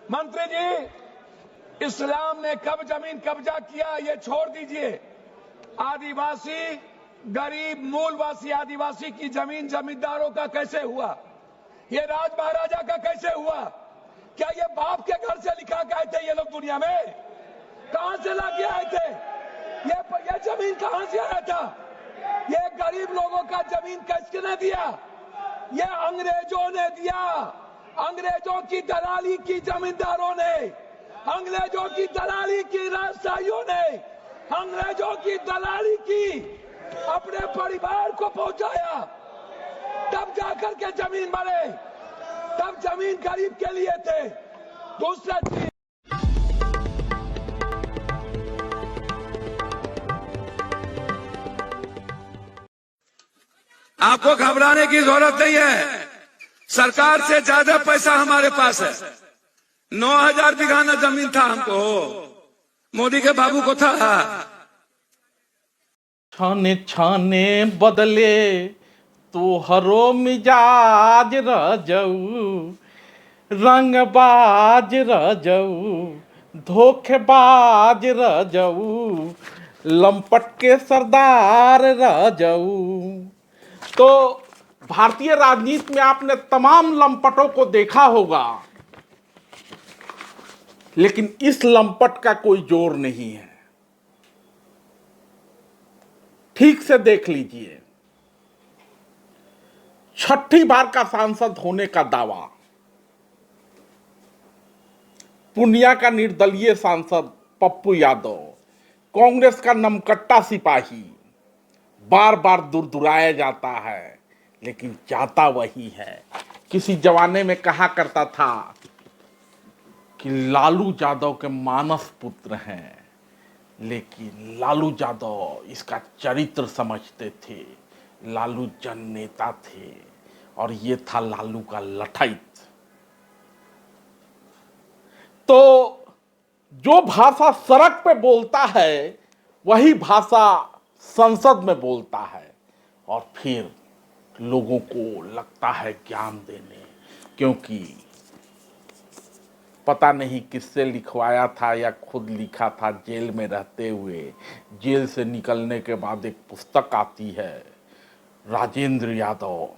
मंत्री जी, इस्लाम ने कब जमीन कब्जा किया ये छोड़ दीजिए। आदिवासी, गरीब मूलवासी आदिवासी की जमीन जमींदारों का कैसे हुआ? ये राज महाराजा का कैसे हुआ? क्या ये बाप के घर से लिखा के आए थे ये लोग दुनिया में? कहां से लाके आए थे? ये जमीन कहां से आया था? ये गरीब लोगों का जमीन किसने दिया? ये अंग्रेजों ने दिया। अंग्रेजों की दलाली की जमींदारों ने, अंग्रेजों की दलाली की राजशाहियों ने, अंग्रेजों की दलाली की अपने परिवार को पहुंचाया। तब जाकर के जमीन बने, तब जमीन गरीब के लिए थे। दूसरा चीज, आपको घबराने की जरूरत नहीं है। सरकार से ज्यादा पैसा हमारे पास है। 9,000 बीघा जमीन था हमको, मोदी के बाबू को था। छाने छाने बदले तो हरो मिजाज रह जाऊ, रंगबाज रह जाऊ, धोखेबाज रह जाऊ, लंपट के सरदार रह जाऊ। तो भारतीय राजनीति में आपने तमाम लंपटों को देखा होगा, लेकिन इस लंपट का कोई जोर नहीं है। ठीक से देख लीजिए, छठी बार का सांसद होने का दावा, पूर्णिया का निर्दलीय सांसद पप्पू यादव, कांग्रेस का नमकट्टा सिपाही, बार बार दुरदुराया जाता है लेकिन जाता वही है। किसी जमाने में कहा करता था कि लालू यादव के मानस पुत्र हैं, लेकिन लालू यादव इसका चरित्र समझते थे। लालू जन नेता थे और ये था लालू का लठैत। तो जो भाषा सड़क पे बोलता है वही भाषा संसद में बोलता है और फिर लोगों को लगता है ज्ञान देने, क्योंकि पता नहीं किससे लिखवाया था या खुद लिखा था। जेल में रहते हुए, जेल से निकलने के बाद एक पुस्तक आती है, राजेंद्र यादव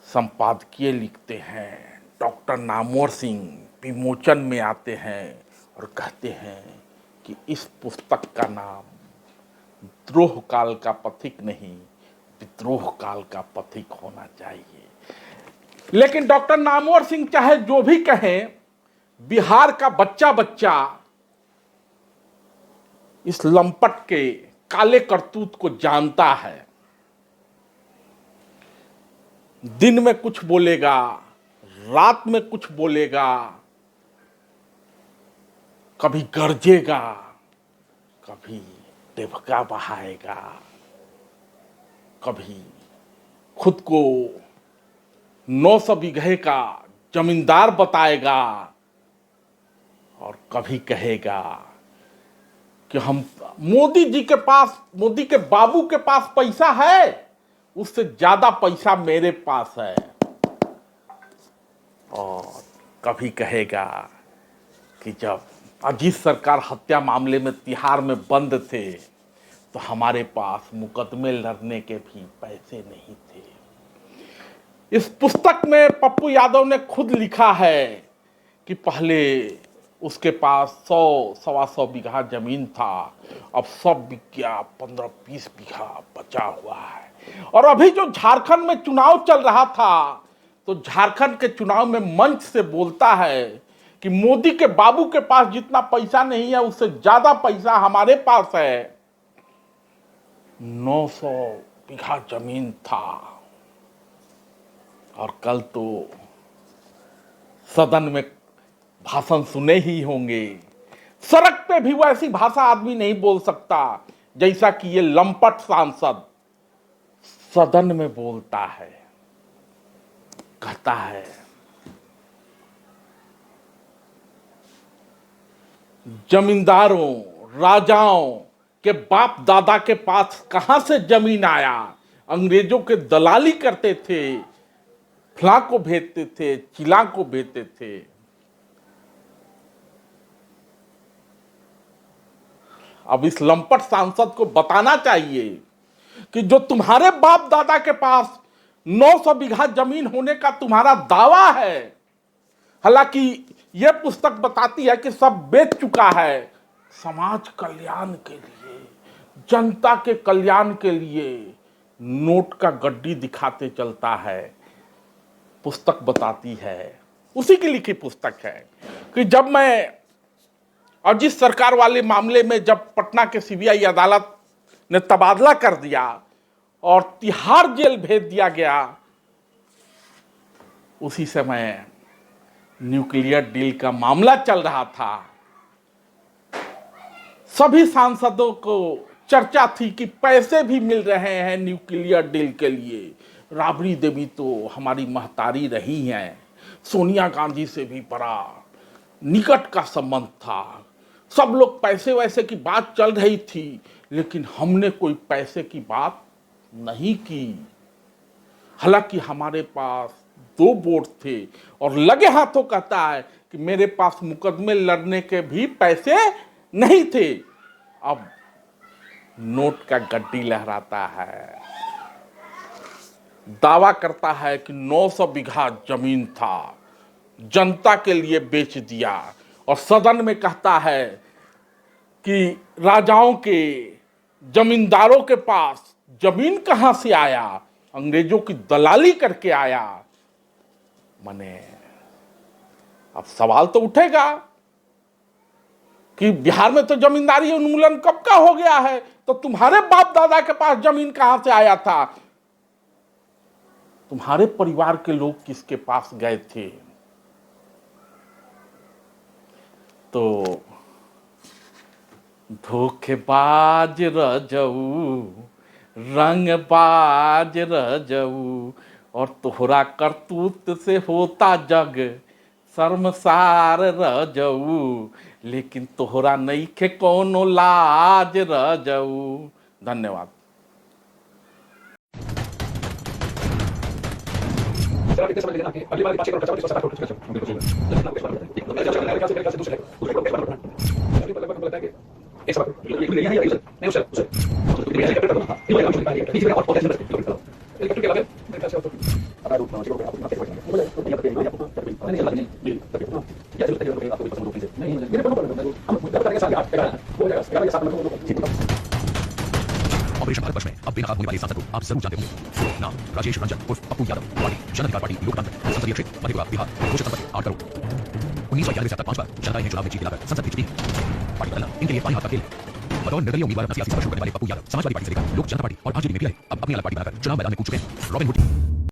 संपादकीय लिखते हैं, डॉक्टर नामवर सिंह विमोचन में आते हैं और कहते हैं कि इस पुस्तक का नाम द्रोह काल का पथिक नहीं, विद्रोह काल का पथिक होना चाहिए। लेकिन डॉक्टर नामवर सिंह चाहे जो भी कहें, बिहार का बच्चा बच्चा इस लंपट के काले करतूत को जानता है। दिन में कुछ बोलेगा, रात में कुछ बोलेगा, कभी गरजेगा, कभी टेभका बहाएगा, कभी खुद को 900 बीघे का जमींदार बताएगा और कभी कहेगा कि हम मोदी जी के पास, मोदी के बाबू के पास पैसा है, उससे ज्यादा पैसा मेरे पास है। और कभी कहेगा कि जब अजीत सरकार हत्या मामले में तिहाड़ में बंद थे तो हमारे पास मुकदमे लड़ने के भी पैसे नहीं थे। इस पुस्तक में पप्पू यादव ने खुद लिखा है कि पहले उसके पास 100-125 बीघा जमीन था, अब सब बिक गया, 15-20 बीघा बचा हुआ है। और अभी जो झारखंड में चुनाव चल रहा था तो झारखंड के चुनाव में मंच से बोलता है कि मोदी के बाबू के पास जितना पैसा नहीं है उससे ज्यादा पैसा हमारे पास है। 900 बीघा जमीन था। और कल तो सदन में भाषण सुने ही होंगे। सड़क पे भी वैसी भाषा आदमी नहीं बोल सकता जैसा कि ये लंपट सांसद सदन में बोलता है। कहता है जमींदारों, राजाओं के बाप दादा के पास कहां से जमीन आया? अंग्रेजों के दलाली करते थे, फलां को भेजते थे, चिला को भेजते थे। अब इस लंपट सांसद को बताना चाहिए कि जो तुम्हारे बाप दादा के पास 900 बीघा जमीन होने का तुम्हारा दावा है, हालांकि यह पुस्तक बताती है कि सब बेच चुका है, समाज कल्याण के लिए, जनता के कल्याण के लिए नोट का गड्डी दिखाते चलता है। पुस्तक बताती है, उसी की लिखी पुस्तक है कि जब मैं और जिस सरकार वाले मामले में जब पटना के सीबीआई अदालत ने तबादला कर दिया और तिहाड़ जेल भेज दिया गया, उसी समय न्यूक्लियर डील का मामला चल रहा था। सभी सांसदों को चर्चा थी कि पैसे भी मिल रहे हैं न्यूक्लियर डील के लिए। राबड़ी देवी तो हमारी महतारी रही हैं, सोनिया गांधी से भी बड़ा निकट का संबंध था। सब लोग पैसे वैसे की बात चल रही थी, लेकिन हमने कोई पैसे की बात नहीं की। हालांकि हमारे पास 2 वोट थे और लगे हाथों कहता है कि मेरे पास मुकदमे लड़ने के भी पैसे नहीं थे। अब नोट का गड्डी लहराता है, दावा करता है कि 900 बीघा जमीन था, जनता के लिए बेच दिया, और सदन में कहता है कि राजाओं के, जमींदारों के पास जमीन कहां से आया, अंग्रेजों की दलाली करके आया। माने अब सवाल तो उठेगा कि बिहार में तो जमींदारी उन्मूलन कब का हो गया है, तो तुम्हारे बाप दादा के पास जमीन कहां से आया था? तुम्हारे परिवार के लोग किसके पास गए थे? तो धोखेबाज रजऊ, रंगबाज रजऊ, और तोहरा करतूत से होता जग शर्मसार रजऊ, लेकिन तोहरा नइखे कोनो लाज रजऊ। धन्यवाद। अगली बार 5 करोड़ 50 ऑपरेशन भारत वर्ष में अब बेनकाब होने वाले सांसद को आप जरूर जानते होंगे। नाम राजेश रंजन उर्फ पप्पू यादव, पार्टी जन अधिकार पार्टी लोकतंत्र, संसदीय क्षेत्र मधेपुरा बिहार, घोषित संपत्ति 8 करोड़। 1991 से अब तक 5 बार जनता ने चुनाव में जीत दिलाकर संसद भेज दी है। पार्टी बदलना इनके लिए पानी हाथ का खेल है। बतौर निर्दलीय उम्मीदवार अपना सियासी सफर शुरू करने वाले पप्पू यादव समाजवादी पार्टी से लेकर लोक जनता पार्टी और आरजेडी में भी रहे, अब अपनी अलग पार्टी बनाकर चुनाव मैदान में कूद चुके हैं। Robin hood